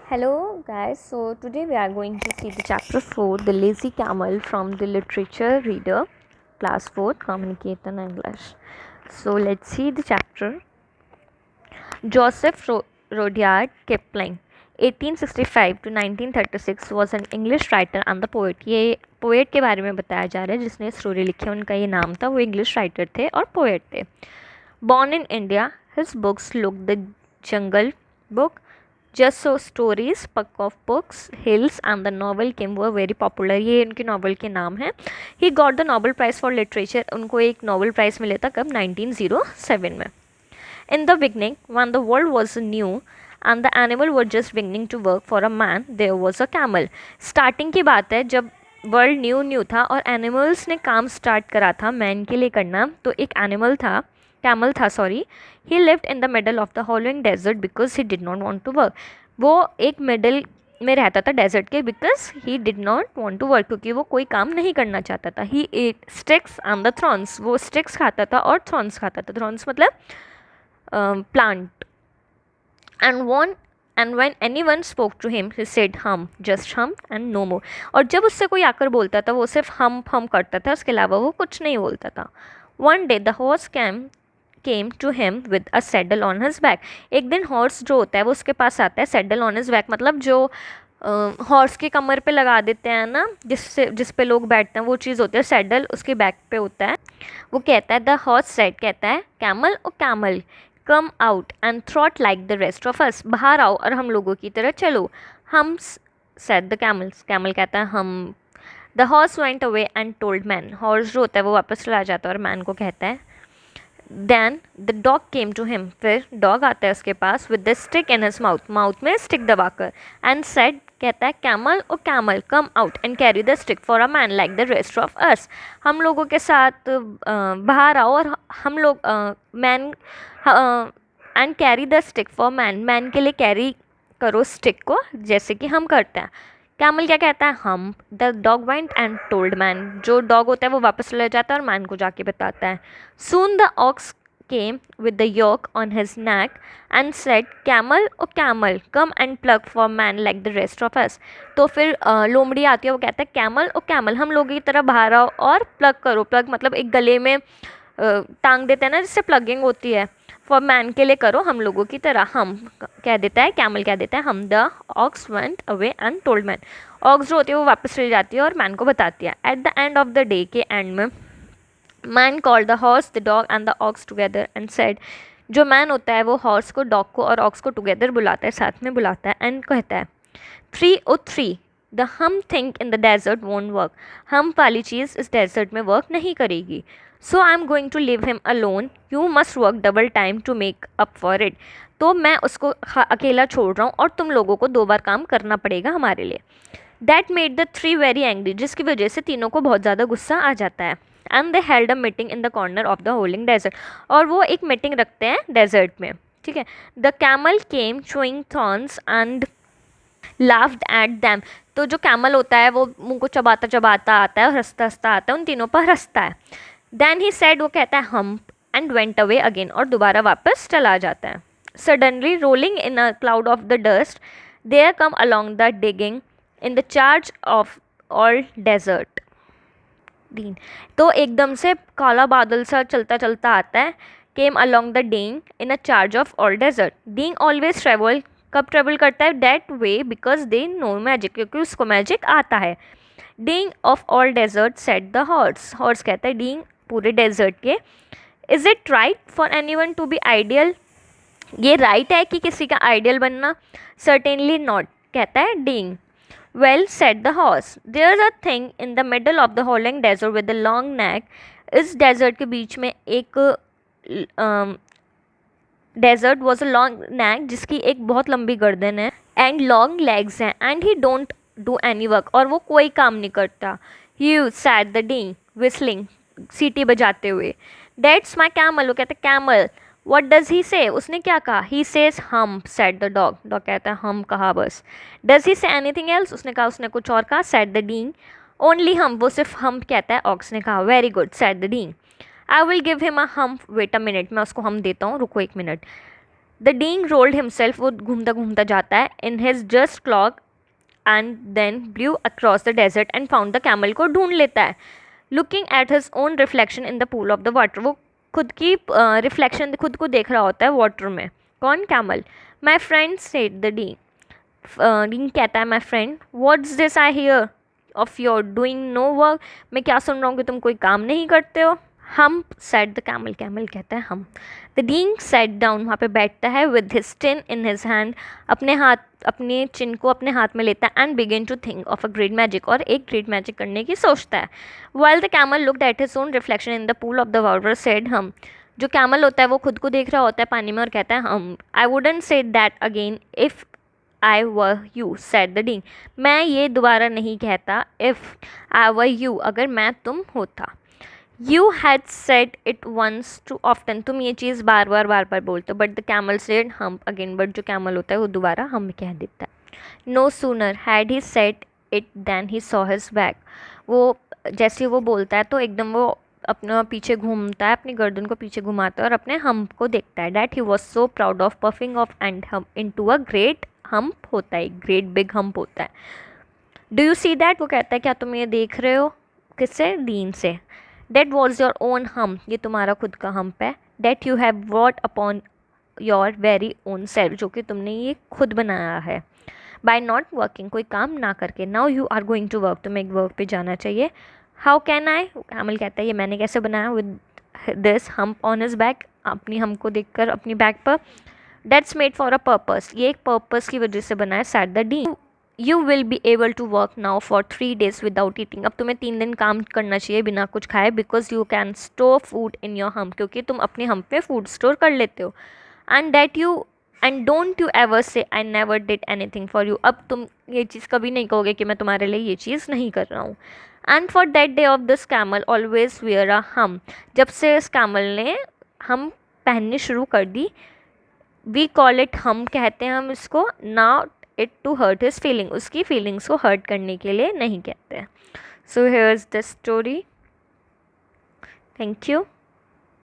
Hello guys, so today we are going to see the chapter 4, The Lazy Camel, from the Literature Reader, Class 4, Communication English. So let's see the chapter. Joseph Rudyard Kipling, 1865 to 1936, was an English writer and the poet. ये poet के बारे में बताया जा रहा है जिसने story लिखी, उनका ये नाम था, वो इंग्लिश राइटर थे और पोएट थे. Born in India, his books looked the Jungle Book, Just So Stories, Puck of Books, Hills and the Novel King were very popular. ये इनके नॉवल के नाम हैं. He got the Nobel Prize for Literature. उनको एक Nobel prize मिला था कब 1907 में. In the beginning, when the world was new and the animal were just beginning to work for a man, there was a camel. Starting की बात है जब वर्ल्ड न्यू था और एनिमल्स ने काम स्टार्ट करा था मैन के लिए करना, तो एक एनिमल था, कैमल था sorry. He lived in the middle of the hollowing desert because he did not want to work. वो एक मिडल में रहता था डेजर्ट के because he did not want to work, क्योंकि वो कोई काम नहीं करना चाहता था. He ate sticks and the thorns. वो स्टिक्स खाता था और थ्रॉन्स खाता था. थ्रॉन्स मतलब plant. And when anyone spoke to him he said hum, just hum and no more. और जब उससे कोई आकर बोलता था वो सिर्फ हम करता था, उसके अलावा वो कुछ नहीं बोलता था. One day the horse came to him with a saddle on his back. एक दिन हॉर्स जो होता है वो उसके पास आता है. saddle on his back मतलब जो हॉर्स की कमर पे लगा देते हैं ना, जिस पे लोग बैठते हैं, वो चीज़ होती है सैडल, उसके बैक पे होता है. वो कहता है द हॉर्स सेड, कहता है camel O camel come out and trot like the rest of us. बाहर आओ और हम लोगों की तरह चलो. हम सेड द कैमल्स. कैमल कहता है humph. The horse went away and told man. Horse जो होता है वो वापस चला जाता है और मैन को कहता है. Then the dog came to him. फिर डॉग आता है उसके पास with the stick in his mouth. Mouth में स्टिक दबाकर. एंड सेड, कहता है camel O camel come out and carry the stick for a man like the rest of us. हम लोगों के साथ बाहर आओ और हम लोग man and carry the stick for man. Man के लिए कैरी करो स्टिक को जैसे कि हम करते हैं. कैमल क्या कहता है humph. The dog went and told man. जो डॉग होता है वो वापस ले जाता है और मैन को जाके बताता है. Soon the ox came with the yoke on his neck and said, camel o camel come and plug for man like the rest of us. तो फिर लोमड़ी आती है, वो कहता है कैमल ओ कैमल हम लोगों की तरह बाहर आओ और प्लग करो. प्लग मतलब एक गले में टांग देते हैं ना जिससे प्लगिंग होती है. फॉर मैन के लिए करो हम लोगों की तरह. हम कह देता है, कैमल कह देता है humph. The ox went away and told man. Ox जो होती है वो वापस चली जाती है और मैन को बताती है. At the end of the day के एंड में man called the horse the dog and the ox together and said. जो मैन होता है वो हॉर्स को, डॉग को और ऑक्स को टुगेदर बुलाता है, साथ में बुलाता है एंड कहता है 303 the hump thing in the desert won't work. Hump वाली चीज़ इस डेजर्ट में वर्क नहीं करेगी. So I am going to leave him alone. You must work double time to make up for it. तो मैं उसको अकेला छोड़ रहा हूँ और तुम लोगों को 2 बार काम करना पड़ेगा हमारे लिए. That made the 3 very angry. जिसकी वजह से तीनों को बहुत ज़्यादा गुस्सा आ जाता है. And they held a meeting in the corner of the howling desert. और वो एक मीटिंग रखते हैं डेजर्ट में, ठीक है. The camel came chewing thorns and laughed at them. तो जो कैमल होता है वो मुंह को चबाता चबाता आता है और हंसता हंसता आता है, उन तीनों पर हंसता है. देन ही सेड, वो कहता है हम एंड वेंट अवे अगेन और दोबारा वापस चला जाता है. Suddenly rolling in a cloud of the dust there come along the djinn in the charge of all desert. Djinn. तो एकदम से काला बादल सा चलता चलता आता है. केम अलॉन्ग द डींग in a charge of all desert. डींग ऑलवेज ट्रेवल. कब ट्रेवल करता है? That way because they know magic, क्योंकि उसको मैजिक आता है. डींग of all desert set the horse. Horse कहता है डींग पूरे डेजर्ट के. Is it right for anyone to be ideal. ये राइट है कि किसी का आइडियल बनना? सर्टेनली नॉट, कहता है डींग. Well, said the horse, there's a thing in the middle of the howling desert with a long neck. इस desert के बीच में एक desert was a long neck, जिसकी एक बहुत लंबी गर्दन है, एंड लॉन्ग लेग्स हैं, and he don't do any work, और वो कोई काम नहीं करता. You said the D whistling, सीटी बजाते हुए. That's my camel. वो कहते कैमल. वट डज़ ही से. उसने क्या कहा? ही सेज हम, सेड द डॉग. डॉग कहता है हम कहा बस. Does he say anything else. उसने कहा, उसने कुछ और कहा. Said the Deeg. ओनली हम. वो सिर्फ हम कहता है. ऑक्स ने कहा वेरी गुड, सेड द डींग. I will give him a humph. Wait a minute, मैं उसको हम देता हूँ, रुको 1 मिनट. द डींग रोल्ड हिमसेल्फ, वो घूमता घूमता जाता है, in his dust cloak and then blew across the desert and found the camel, को ढूंढ लेता है, looking at his own reflection in the pool of the water, वो खुद की रिफ्लेक्शन खुद को देख रहा होता है वाटर में। कौन? Camel. My friend said the डींग, डींग कहता है my friend, what's this I hear of your doing no work, मैं क्या सुन रहा हूँ कि तुम कोई काम नहीं करते हो। हम सेड द कैमल, कैमल कहता है humph. The Deeg set down, वहाँ पे बैठता है, with his chin in his hand, अपने हाथ, अपने चिन को अपने हाथ में लेता है, and begin to think of a great magic, और एक ग्रेट मैजिक करने की सोचता है। While the camel looked at his own reflection in the pool of the water said humph, जो कैमल होता है वो खुद को देख रहा होता है पानी में और कहता है humph. I wouldn't say that again if I were you said the डींग, मैं ये दोबारा नहीं कहता, इफ़ आई वर यू, अगर मैं तुम होता। You had said it once too often, तुम ये चीज़ बार बार बोलते हो, but the camel said humph again, but जो कैमल होता है वो दोबारा हम कह देता है। No sooner had he said it than he saw his back, वो जैसे वो बोलता है तो एकदम वो अपना पीछे घूमता है, अपनी गर्दन को पीछे घुमाता है और अपने हम्प को देखता है। That he was so proud of puffing of and हम इन टू अ ग्रेट हम्प, होता है ग्रेट बिग हम्प होता है। डू यू सी दैट, वो कहता है क्या तुम ये देख रहे हो? किससे? डीन से। That was your own hump, ये तुम्हारा खुद का हम्प है। That you have what upon your very own self, जो कि तुमने ये खुद बनाया है, बाय नॉट वर्किंग, कोई काम ना करके। Now you are going to work, तुम्हें एक वर्क पे जाना चाहिए। हाउ कैन आई, कैमल कहता है ये मैंने कैसे बनाया, with this hump on his back, अपनी हम्प को देखकर अपनी बैक पर। That's made for a purpose, ये एक पर्पस की वजह से बना है, said the djinn. You will be able to work now for 3 days without eating, अब तुम्हें 3 दिन काम करना चाहिए बिना कुछ खाए, because you can store food in your hump, क्योंकि तुम अपने हम्प पे फूड स्टोर कर लेते हो। And that you and don't you ever से I never did anything for you, अब तुम ये चीज़ कभी नहीं कहोगे कि मैं तुम्हारे लिए ये चीज़ नहीं कर रहा हूँ। And for that day of this camel always wear a hump, जब से इस कैमल ने हम पहननी शुरू कर दी, वी कॉल इट हम, कहते हैं हम इसको, not it to hurt his feeling, उसकी फीलिंग्स को हर्ट करने के लिए नहीं कहते हैं। So here is the story. Thank you.